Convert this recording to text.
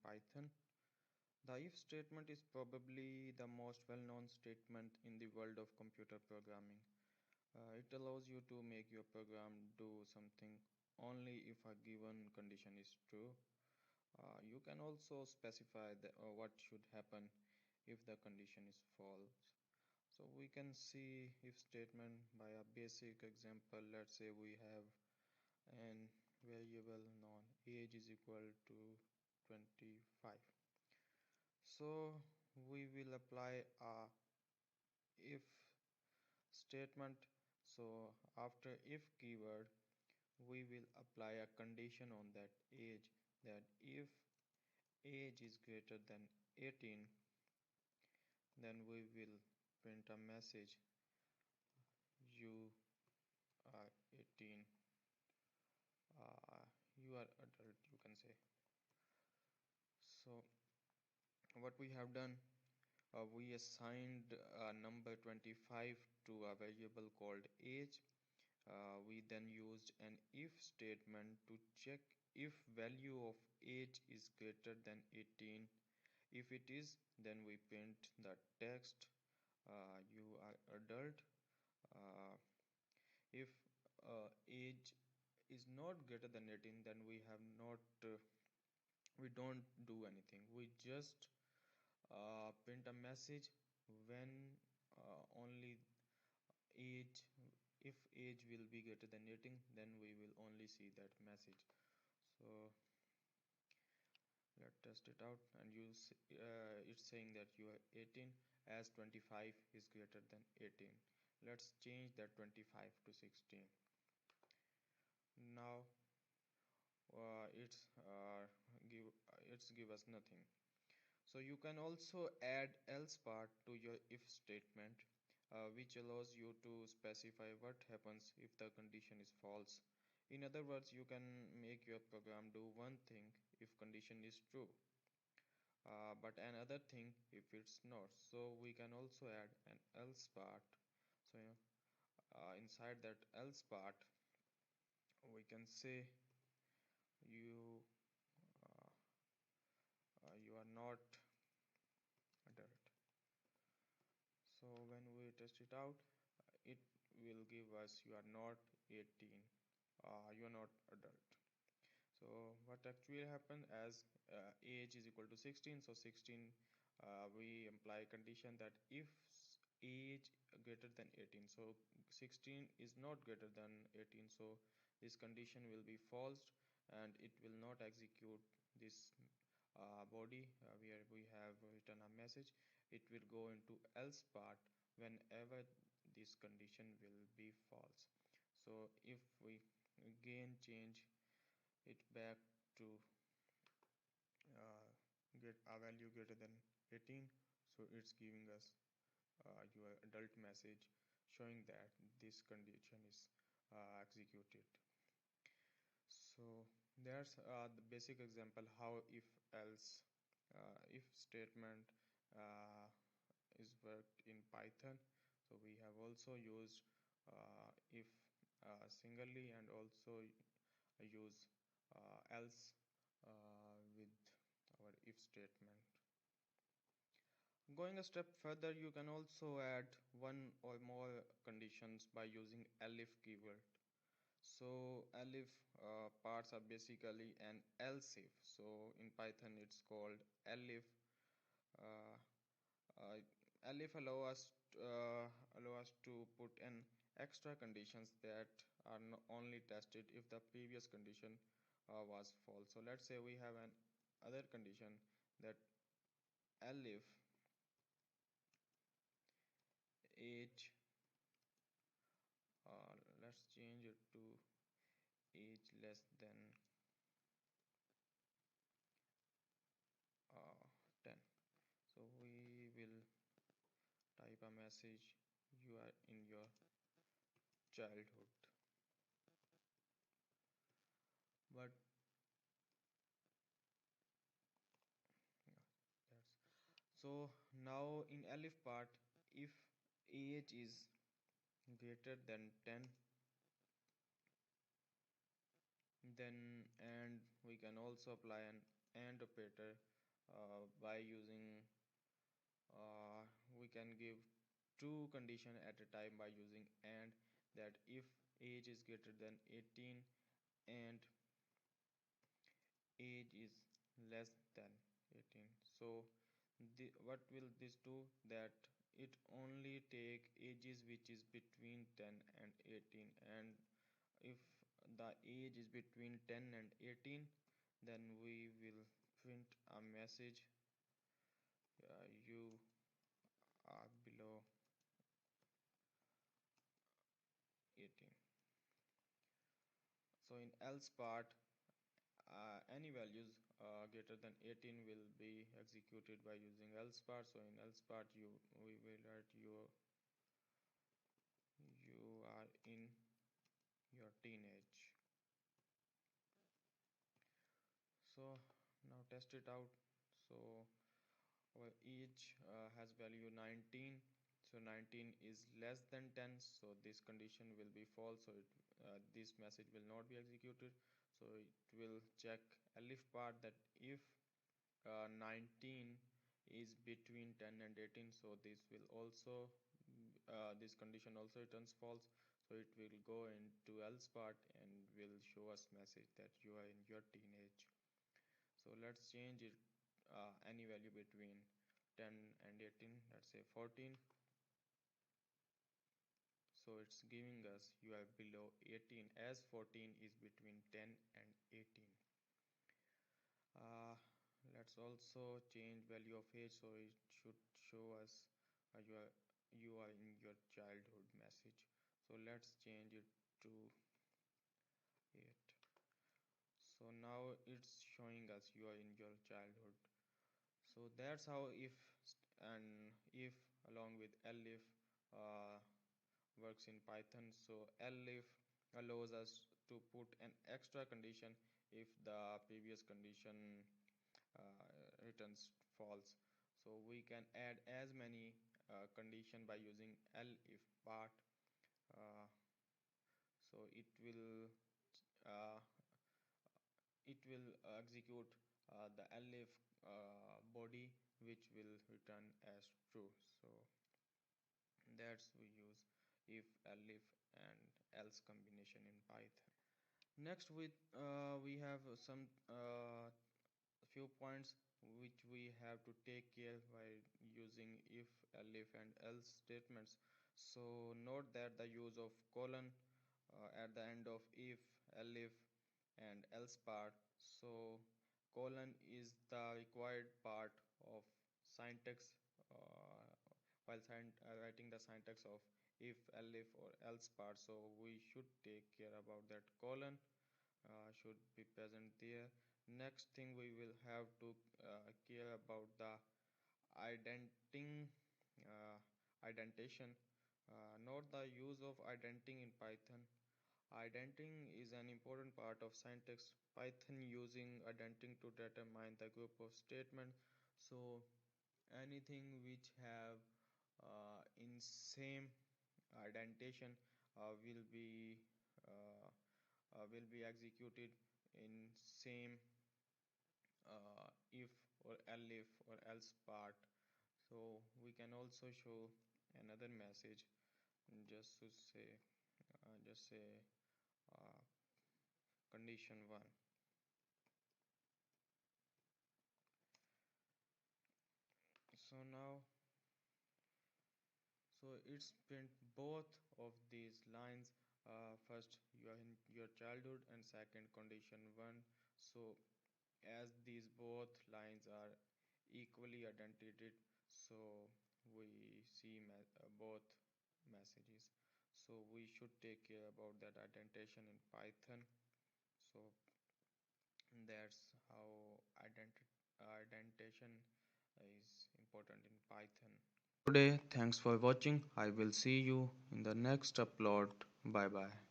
Python. The if statement is probably the most well-known statement in the world of computer programming. It allows you to make your program do something only if a given condition is true. You can also specify what should happen if the condition is false. So we can see if statement by a basic example. Let's say we have an variable known age is equal to 25. So we will apply a if statement. So after if keyword we will apply a condition on that age, that if age is greater than 18, then we will print a message, you are 18, uh, you are adult, you can say. So what we have done, we assigned number 25 to a variable called age. We then used an if statement to check if value of age is greater than 18. If it is, then we print the text, you are adult. Uh, if age is not greater than 18, then we have not we don't do anything. We just print a message when only age, if age will be greater than 18, then we will only see that message. So let's test it out, and it's saying that you are 18 as 25 is greater than 18. Let's change that 25 to 16. Now it's give us nothing. So you can also add else part to your if statement, which allows you to specify what happens if the condition is false. In other words, you can make your program do one thing if condition is true, but another thing if it's not. So we can also add an else part. So inside that else part, we can say you uh, you are not adult. So when we test it out, it will give us you are not 18, you are not adult. So what actually happened, as age is equal to 16, so 16 we imply condition that if age greater than 18, so 16 is not greater than 18, so this condition will be false and it will not execute this body where we have written a message. It will go into else part whenever this condition will be false. So if we again change it back to get a value greater than 18, so it's giving us your adult message, showing that this condition is executed. So there's the basic example how if else if statement uh, is worked in Python. So we have also used if singly, and also use else with our if statement. Going a step further, you can also add one or more conditions by using elif keyword. So elif parts are basically an else if. So in Python it's called elif. Uh, uh, elif allow us to put in extra conditions that are only tested if the previous condition was false. So let's say we have an other condition that elif age, let's change it to age less than 10. So we will type a message, you are in your childhood. But yeah, that's so. Now in elif part, if age is greater than 10, then and we can also apply an AND operator by using we can give two condition at a time by using AND, that if age is greater than 18 and age is less than 18. So what will this do, that it only take ages which is between 10 and 18, and if the age is between 10 and 18, then we will print a message, you are below 18. So in else part, any values greater than 18 will be executed by using else part. So in else part, we will write you are in your teenage. So now test it out. So our age has value 19, so 19 is less than 10, so this condition will be false, so this message will not be executed. So it will check elif part, that if 19 is between 10 and 18, so this will also this condition also returns false, so it will go into else part and will show us message that you are in your teenage. So let's change it any value between 10 and 18, let's say 14. So it's giving us you are below 18, as 14 is between 10 and 18. uh, let's also change value of age, so it should show us you are in your childhood message. So let's change it to 8. So now it's showing us you are in your childhood. So that's how if along with elif uh, works in Python. So elif allows us to put an extra condition if the previous condition returns false. So we can add as many condition by using elif part. Uh, so uh, it will execute the elif body, which will return as true. So that's we use if, elif and else combination in Python. Next we have some few points which we have to take care while using if, elif and else statements. So note that the use of colon at the end of if, elif and else part. So colon is the required part of syntax while writing the syntax of if, elif or else part. So we should take care about that colon should be present there. Next thing we will have to care about the identing identation. Note the use of identing in Python. Identing is an important part of syntax. Python using identing to determine the group of statements. So anything which have in same identation uh, will be executed in same if or elif or else part. So we can also show another message, just to say just say uh, condition 1. So now so it's print both of these lines, first you are in your childhood and second condition 1. So as these both lines are equally identified, so we see both messages. So we should take care about that identification in Python. So that's how identification is important in Python. Today, thanks for watching. I will see you in the next upload. Bye bye.